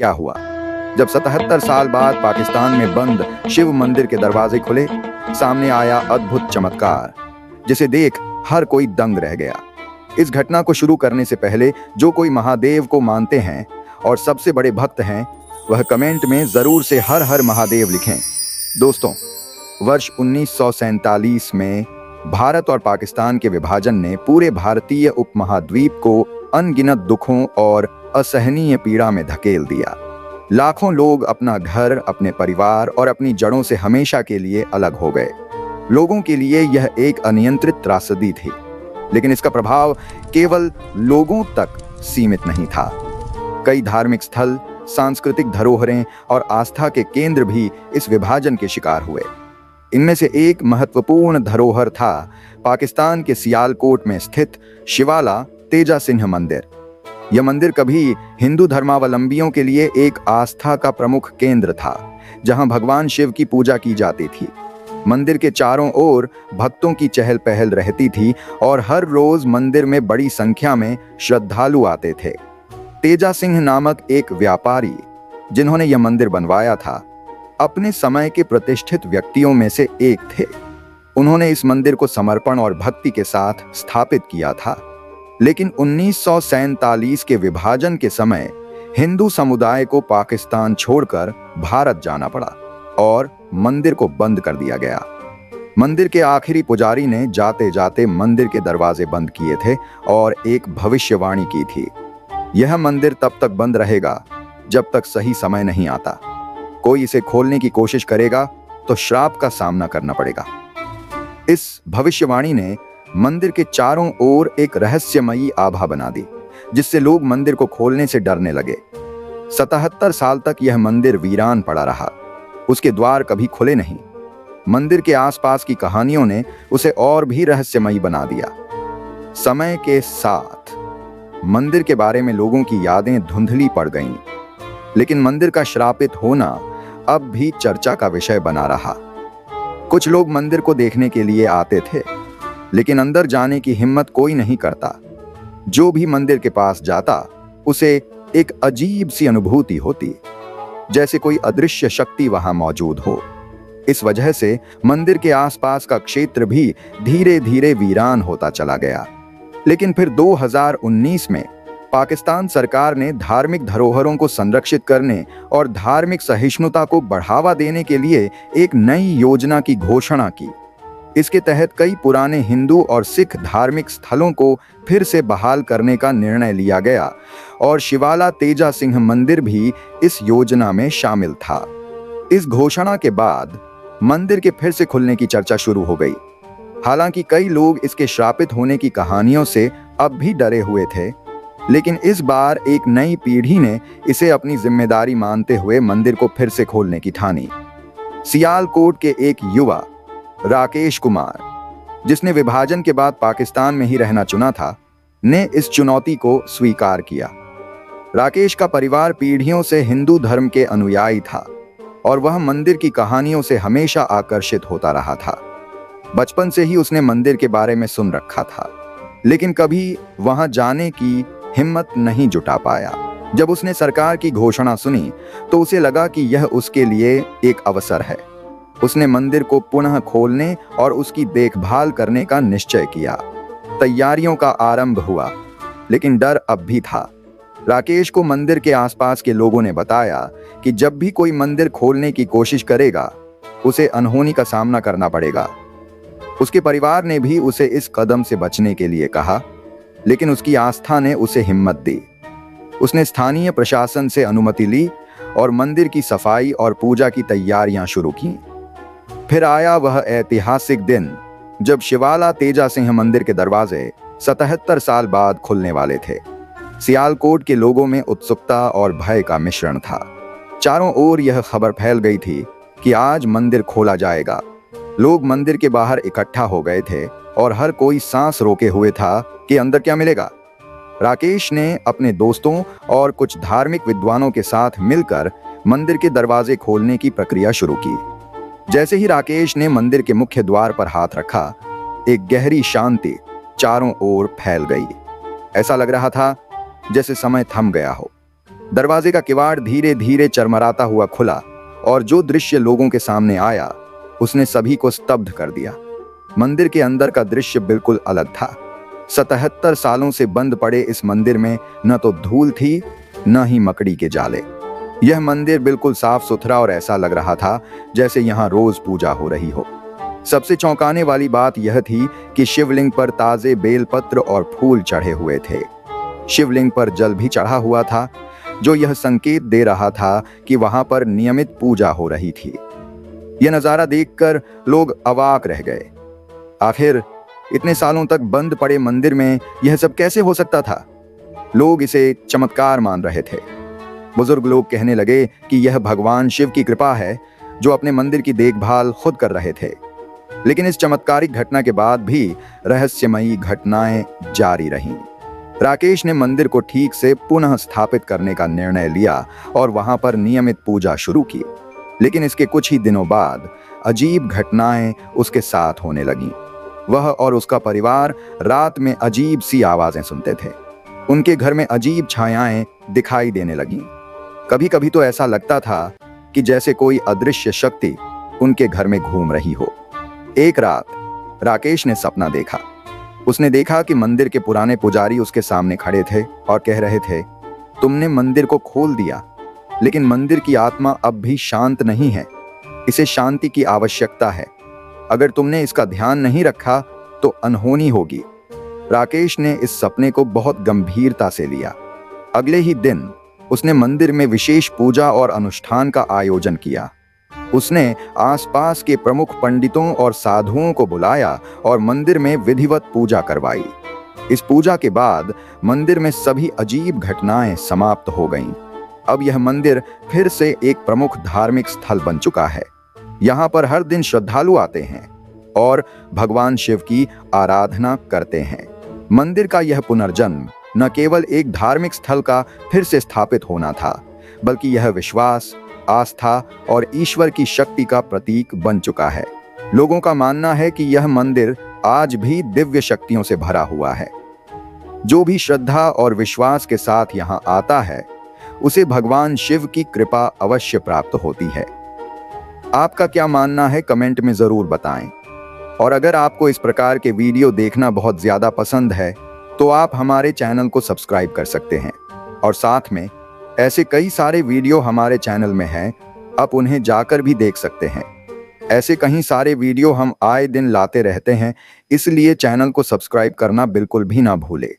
क्या हुआ जब 77 साल बाद पाकिस्तान में बंद शिव मंदिर के दरवाजे खुले। सामने आया अद्भुत चमत्कार जिसे देख हर कोई दंग रह गया। इस घटना को शुरू करने से पहले जो कोई महादेव को मानते हैं और सबसे बड़े भक्त हैं, वह कमेंट में जरूर से हर हर महादेव लिखें। दोस्तों, वर्ष 1947 में भारत और पाकिस्तान के विभाजन ने पूरे भारतीय उपमहाद्वीप को अनगिनत दुखों और असहनीय पीड़ा में धकेल दिया। लाखों लोग अपना घर, अपने परिवार और अपनी जड़ों से हमेशा के लिए अलग हो गए। लोगों के लिए यह एक अनियंत्रित त्रासदी थी, लेकिन इसका प्रभाव केवल लोगों तक सीमित नहीं था। कई धार्मिक स्थल, सांस्कृतिक धरोहरें और आस्था के केंद्र भी इस विभाजन के शिकार हुए। इनमें से एक महत्वपूर्ण धरोहर था पाकिस्तान के सियालकोट में स्थित शिवाला तेजा सिंह मंदिर। यह मंदिर कभी हिंदू धर्मावलंबियों के लिए एक आस्था का प्रमुख केंद्र था, जहां भगवान शिव की पूजा की जाती थी। मंदिर के चारों ओर भक्तों की चहल पहल रहती थी और हर रोज मंदिर में बड़ी संख्या में श्रद्धालु आते थे। तेजा सिंह नामक एक व्यापारी, जिन्होंने यह मंदिर बनवाया था, अपने समय के प्रतिष्ठित व्यक्तियों में से एक थे। उन्होंने इस मंदिर को समर्पण और भक्ति के साथ स्थापित किया था, लेकिन 1947 के विभाजन के समय हिंदू समुदाय को पाकिस्तान छोड़कर भारत जाना पड़ा और मंदिर को बंद कर दिया गया। मंदिर के आखिरी पुजारी ने जाते जाते मंदिर के दरवाजे बंद किए थे और एक भविष्यवाणी की थी, यह मंदिर तब तक बंद रहेगा जब तक सही समय नहीं आता। कोई इसे खोलने की कोशिश करेगा तो श्राप का सामना करना पड़ेगा। इस भविष्यवाणी ने मंदिर के चारों ओर एक रहस्यमयी आभा बना दी, जिससे लोग मंदिर को खोलने से डरने लगे। 77 साल तक यह मंदिर वीरान पड़ा रहा, उसके द्वार कभी खुले नहीं। मंदिर के आसपास की कहानियों ने उसे और भी रहस्यमयी बना दिया। समय के साथ मंदिर के बारे में लोगों की यादें धुंधली पड़ गईं, लेकिन मंदिर का श्रापित होना अब भी चर्चा का विषय बना रहा। कुछ लोग मंदिर को देखने के लिए आते थे, लेकिन अंदर जाने की हिम्मत कोई नहीं करता। जो भी मंदिर के पास जाता, उसे एक अजीब सी अनुभूति होती, जैसे कोई अदृश्य शक्ति वहां मौजूद हो। इस वजह से मंदिर के आसपास का क्षेत्र भी धीरे धीरे वीरान होता चला गया। लेकिन फिर 2019 में पाकिस्तान सरकार ने धार्मिक धरोहरों को संरक्षित करने और धार्मिक सहिष्णुता को बढ़ावा देने के लिए एक नई योजना की घोषणा की। इसके तहत कई पुराने हिंदू और सिख धार्मिक स्थलों को फिर से बहाल करने का निर्णय लिया गया और शिवाला तेजा सिंह मंदिर भी इस योजना में शामिल था। इस घोषणा के बाद मंदिर के फिर से खुलने की चर्चा शुरू हो गई। हालांकि कई लोग इसके श्रापित होने की कहानियों से अब भी डरे हुए थे, लेकिन इस बार एक नई पीढ़ी ने इसे अपनी जिम्मेदारी मानते हुए मंदिर को फिर से खोलने की ठानी। सियालकोट के एक युवा राकेश कुमार, जिसने विभाजन के बाद पाकिस्तान में ही रहना चुना था, ने इस चुनौती को स्वीकार किया। राकेश का परिवार पीढ़ियों से हिंदू धर्म के अनुयायी था और वह मंदिर की कहानियों से हमेशा आकर्षित होता रहा था। बचपन से ही उसने मंदिर के बारे में सुन रखा था, लेकिन कभी वहां जाने की हिम्मत नहीं जुटा पाया। जब उसने सरकार की घोषणा सुनी तो उसे लगा कि यह उसके लिए एक अवसर है। उसने मंदिर को पुनः खोलने और उसकी देखभाल करने का निश्चय किया। तैयारियों का आरंभ हुआ, लेकिन डर अब भी था। राकेश को मंदिर के आसपास के लोगों ने बताया कि जब भी कोई मंदिर खोलने की कोशिश करेगा, उसे अनहोनी का सामना करना पड़ेगा। उसके परिवार ने भी उसे इस कदम से बचने के लिए कहा, लेकिन उसकी आस्था ने उसे हिम्मत दी। उसने स्थानीय प्रशासन से अनुमति ली और मंदिर की सफाई और पूजा की तैयारियां शुरू की। फिर आया वह ऐतिहासिक दिन जब शिवाला तेजा सिंह मंदिर के दरवाजे 77 साल बाद खुलने वाले थे। सियालकोट के लोगों में उत्सुकता और भय का मिश्रण था। चारों ओर यह खबर फैल गई थी कि आज मंदिर खोला जाएगा। लोग मंदिर के बाहर इकट्ठा हो गए थे और हर कोई सांस रोके हुए था कि अंदर क्या मिलेगा। राकेश ने अपने दोस्तों और कुछ धार्मिक विद्वानों के साथ मिलकर मंदिर के दरवाजे खोलने की प्रक्रिया शुरू की। जैसे ही राकेश ने मंदिर के मुख्य द्वार पर हाथ रखा, एक गहरी शांति चारों ओर फैल गई। ऐसा लग रहा था जैसे समय थम गया हो। दरवाजे का किवाड़ धीरे धीरे चरमराता हुआ खुला और जो दृश्य लोगों के सामने आया उसने सभी को स्तब्ध कर दिया। मंदिर के अंदर का दृश्य बिल्कुल अलग था। 77 सालों से बंद पड़े इस मंदिर में न तो धूल थी न ही मकड़ी के जाले। यह मंदिर बिल्कुल साफ सुथरा और ऐसा लग रहा था जैसे यहाँ रोज पूजा हो रही हो। सबसे चौंकाने वाली बात यह थी कि शिवलिंग पर ताजे बेलपत्र और फूल चढ़े हुए थे। शिवलिंग पर जल भी चढ़ा हुआ था, जो यह संकेत दे रहा था कि वहां पर नियमित पूजा हो रही थी। यह नजारा देखकर लोग अवाक रह गए। आखिर इतने सालों तक बंद पड़े मंदिर में यह सब कैसे हो सकता था? लोग इसे चमत्कार मान रहे थे। बुजुर्ग लोग कहने लगे कि यह भगवान शिव की कृपा है जो अपने मंदिर की देखभाल खुद कर रहे थे। लेकिन इस चमत्कारिक घटना के बाद भी रहस्यमयी घटनाएं जारी रहीं। राकेश ने मंदिर को ठीक से पुनः स्थापित करने का निर्णय लिया और वहां पर नियमित पूजा शुरू की। लेकिन इसके कुछ ही दिनों बाद अजीब घटनाएं उसके साथ होने लगीं। वह और उसका परिवार रात में अजीब सी आवाजें सुनते थे। उनके घर में अजीब छायाएं दिखाई देने लगीं। कभी कभी तो ऐसा लगता था कि जैसे कोई अदृश्य शक्ति उनके घर में घूम रही हो। एक रात राकेश ने सपना देखा। उसने देखा कि मंदिर के पुराने पुजारी उसके सामने खड़े थे और कह रहे थे, तुमने मंदिर को खोल दिया, लेकिन मंदिर की आत्मा अब भी शांत नहीं है। इसे शांति की आवश्यकता है। अगर तुमने इसका ध्यान नहीं रखा तो अनहोनी होगी। राकेश ने इस सपने को बहुत गंभीरता से लिया। अगले ही दिन उसने मंदिर में विशेष पूजा और अनुष्ठान का आयोजन किया। उसने आसपास के प्रमुख पंडितों और साधुओं को बुलाया और मंदिर में विधिवत पूजा करवाई। इस पूजा के बाद मंदिर में सभी अजीब घटनाएं समाप्त हो गईं। अब यह मंदिर फिर से एक प्रमुख धार्मिक स्थल बन चुका है। यहाँ पर हर दिन श्रद्धालु आते हैं और भगवान शिव की आराधना करते हैं। मंदिर का यह पुनर्जन्म न केवल एक धार्मिक स्थल का फिर से स्थापित होना था, बल्कि यह विश्वास, आस्था और ईश्वर की शक्ति का प्रतीक बन चुका है। लोगों का मानना है कि यह मंदिर आज भी दिव्य शक्तियों से भरा हुआ है। जो भी श्रद्धा और विश्वास के साथ यहाँ आता है उसे भगवान शिव की कृपा अवश्य प्राप्त होती है। आपका क्या मानना है कमेंट में जरूर बताएं। और अगर आपको इस प्रकार के वीडियो देखना बहुत ज्यादा पसंद है तो आप हमारे चैनल को सब्सक्राइब कर सकते हैं और साथ में ऐसे कई सारे वीडियो हमारे चैनल में हैं, आप उन्हें जाकर भी देख सकते हैं। ऐसे कई सारे वीडियो हम आए दिन लाते रहते हैं, इसलिए चैनल को सब्सक्राइब करना बिल्कुल भी ना भूलें।